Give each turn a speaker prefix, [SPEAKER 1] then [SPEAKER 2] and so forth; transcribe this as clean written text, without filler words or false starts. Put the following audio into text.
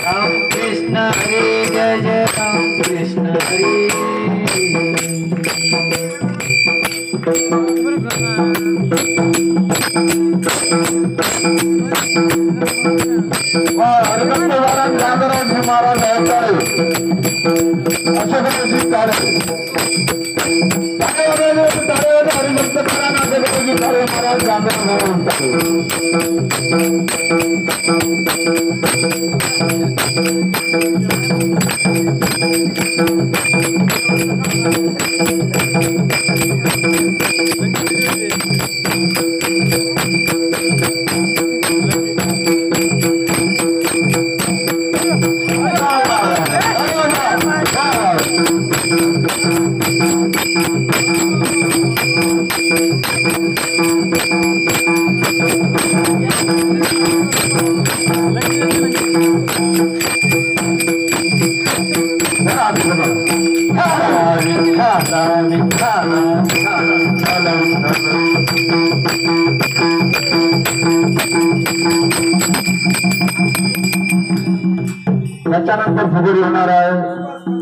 [SPEAKER 1] राम कृष्ण हरे जय जय राम कृष्ण हरे
[SPEAKER 2] हरिभक्त महाराज नागराज महाराज ऐकावे अशोकजी कार्य हरिभक्त नागराजी कार्य महाराज त्याच्यानंतर फुगडी होणार आहे।